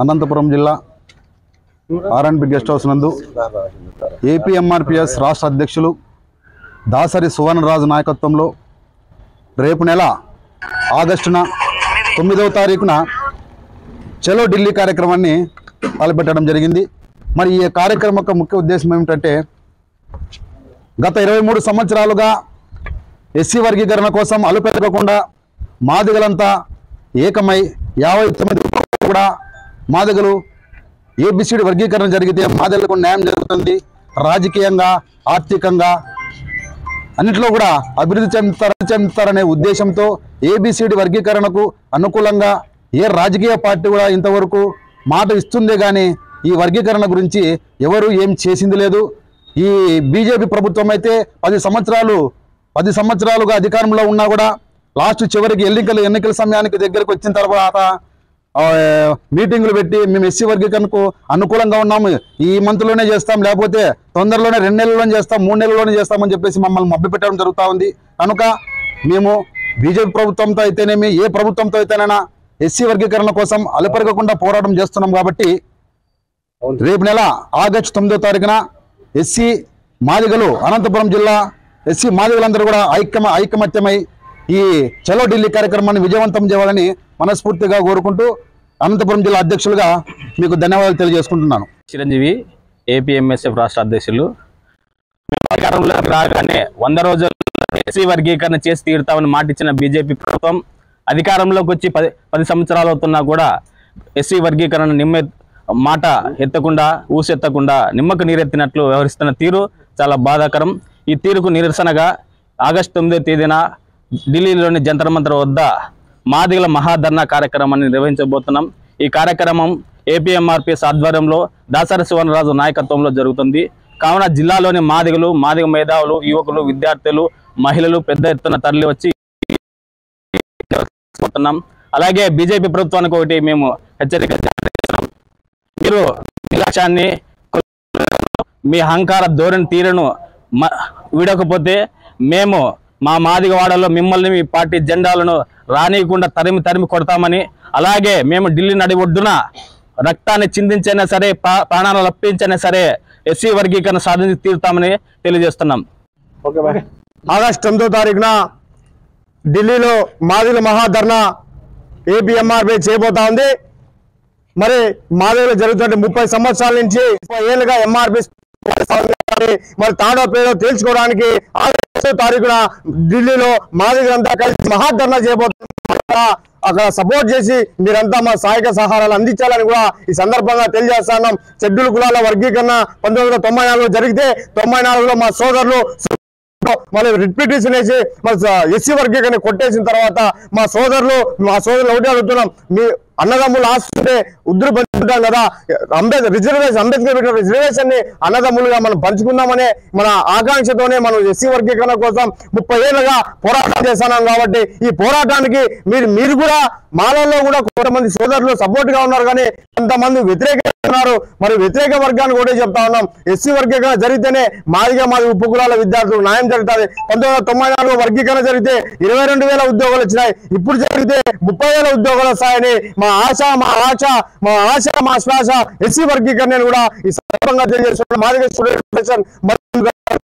అనంతపురం జిల్లా ఆర్ఎండ్బి guest house నందు ఏపీఎంఆర్పిఎస్ రాష్ట్ర అధ్యక్షులు దాసరి సువర్ణరాజు నాయకత్వంలో రేపు నెల ఆగస్టున 9వ తారీఖున చలో ఢిల్లీ కార్యక్రమాన్ని తలపెట్టడం జరిగింది. మరి ఈ కార్యక్రమం యొక్క ముఖ్య ఉద్దేశం ఏమిటంటే, గత 23 సంవత్సరాలుగా ఎస్సీ వర్గీకరణ కోసం అలుపెరగకుండా మాదిగలంతా ఏకమై 59 కూడా మాదిగలు ఏబిసిడి వర్గీకరణ జరిగితే మాదిగలకు న్యాయం జరుగుతుంది, రాజకీయంగా ఆర్థికంగా అన్నింటిలో కూడా అభివృద్ధి చెందుతారనే ఉద్దేశంతో ఏబిసిడి వర్గీకరణకు అనుకూలంగా ఏ రాజకీయ పార్టీ కూడా ఇంతవరకు మాట ఇస్తుందే కానీ ఈ వర్గీకరణ గురించి ఎవరు ఏం చేసింది లేదు. ఈ బీజేపీ ప్రభుత్వం అయితే 10 సంవత్సరాలుగా అధికారంలో ఉన్నా కూడా లాస్ట్ చివరికి ఎన్నికల సమయానికి దగ్గరకు వచ్చిన తర్వాత మీటింగులు పెట్టి మేము ఎస్సీ వర్గీకరణకు అనుకూలంగా ఉన్నాము, ఈ మంత్లోనే చేస్తాం, లేకపోతే తొందరలోనే 2 నెలల్లోనే చేస్తాం, 3 నెలల్లోనే చేస్తామని చెప్పేసి మమ్మల్ని మభ్యపెట్టడం జరుగుతూ ఉంది. కనుక మేము బీజేపీ ప్రభుత్వంతో అయితేనేమి ఏ ప్రభుత్వంతో అయితేనైనా ఎస్సీ వర్గీకరణ కోసం అలుపెరగకుండా పోరాటం చేస్తున్నాం. కాబట్టి రేపు నెల ఆగస్టు 9వ తారీఖున ఎస్సీ మాదిగలు అనంతపురం జిల్లా ఎస్సీ మాదిగలందరూ కూడా ఐకమత్యమై ఈ చలో ఢిల్లీ కార్యక్రమాన్ని విజయవంతం చేయాలని మనస్ఫూర్తిగా కోరుకుంటూ అనంతపురం జిల్లా అధ్యక్షులుగా మీకు ధన్యవాదాలు తెలియజేసుకుంటున్నాను. చిరంజీవి ఏపీఎంఎస్ఎఫ్ రాష్ట్ర అధ్యక్షులు. అధికారంలోకి రాగానే 100 రోజులు ఎస్సీ వర్గీకరణ చేసి తీరుతామని మాట ఇచ్చిన బీజేపీ ప్రభుత్వం అధికారంలోకి వచ్చి 10 సంవత్సరాలు అవుతున్నా కూడా ఎస్సీ వర్గీకరణ మాట ఎత్తకుండా ఊసెత్తకుండా నిమ్మకు నీరెత్తినట్లు వ్యవహరిస్తున్న తీరు చాలా బాధాకరం. ఈ తీరుకు నిరసనగా ఆగస్టు 9వ తేదీన ఢిల్లీలోని జంతర్ మంతర్ వద్ద మాదిగల మహాధర్నా కార్యక్రమాన్ని నిర్వహించబోతున్నాం. ఈ కార్యక్రమం ఏపీఎంఆర్పిఎస్ ఆధ్వర్యంలో దాసరి సువర్ణరాజు నాయకత్వంలో జరుగుతుంది. కావున జిల్లాలోని మాదిగ మేధావులు, యువకులు, విద్యార్థులు, మహిళలు పెద్ద ఎత్తున తరలి వచ్చి అలాగే బీజేపీ ప్రభుత్వానికి ఒకటి మేము హెచ్చరిక చేస్తున్నాం. మీరు లక్ష్యాన్ని మీ అహంకార ధోరణి తీరును వీడకపోతే మేము మా మాదిగవాడలో మిమ్మల్ని మీ పార్టీ జెండాలను రానియకుండా తరిమి కొడతామని, అలాగే మేము ఢిల్లీ నడి ఒడ్డున రక్తాన్ని చిందించైనా సరే ప్రాణాలు అర్పించైనా సరే ఎస్సీ వర్గీకరణ సాధించి తీరుతామని తెలియజేస్తున్నాం. ఆగస్టు 9వ తారీఖున ఢిల్లీలో మాదిగల మహాధర్నా ఏపీఎంఆర్పీ చేయబోతా ఉంది. మరి మాదిగలు జరుగుతుంటే 30 సంవత్సరాల నుంచి 30 ఏళ్ళుగా ఎంఆర్పీ మరి తాడో పేడో తేల్చుకోవడానికి ఆగస్టు 9వ తారీఖున ఢిల్లీలో మాదిగలంతా కలిసి మహాధర్నా చేయబోతున్నా. అక్కడ సపోర్ట్ చేసి మీరంతా మా సహాయక సహారాలు అందించాలని కూడా ఈ సందర్భంగా తెలియజేస్తున్నాం. షెడ్యూల్ కులాల వర్గీకరణ 1994లో జరిగితే 94లో మా సోదరులు మళ్ళీ రిట్ పిటిషన్ వేసి ఎస్సీ వర్గీకరణ కొట్టేసిన తర్వాత మా సోదరులు ఒకటే అడుగుతున్నాం, మీ అన్నదమ్ములు ఆస్తుంటే ఉద్దురు పంచుకుంటాం కదా, అంబేద్కర్ పెట్టిన రిజర్వేషన్ ని అన్నదమ్ములుగా మనం పంచుకుందామనే మన ఆకాంక్షతోనే మనం ఎస్సీ వర్గీకరణ కోసం 30 ఏళ్ళుగా పోరాటం చేస్తున్నాం. కాబట్టి ఈ పోరాటానికి మీరు కూడా మాలలో కూడా కొంతమంది సోదరులు సపోర్ట్ గా ఉన్నారు, కానీ కొంతమంది వ్యతిరేకంగా ఉన్నారు. మరి వ్యతిరేక వర్గాన్ని కూడా చెప్తా ఉన్నాం, ఎస్సీ వర్గీకరణ జరిగితేనే మాది ఉప కులాల విద్యార్థులకు న్యాయం జరుగుతుంది. 1994 వర్గీకరణ జరిగితే 22,000 ఉద్యోగాలు వచ్చినాయి, ఇప్పుడు జరిగితే 30,000 ఉద్యోగాలు వస్తాయని మా ఆశ మా శ్వాస ఎస్సీ వర్గీకరణ కూడా ఈ సందర్భంగా తెలియజేస్తున్న మాదిగ స్టూడెంట్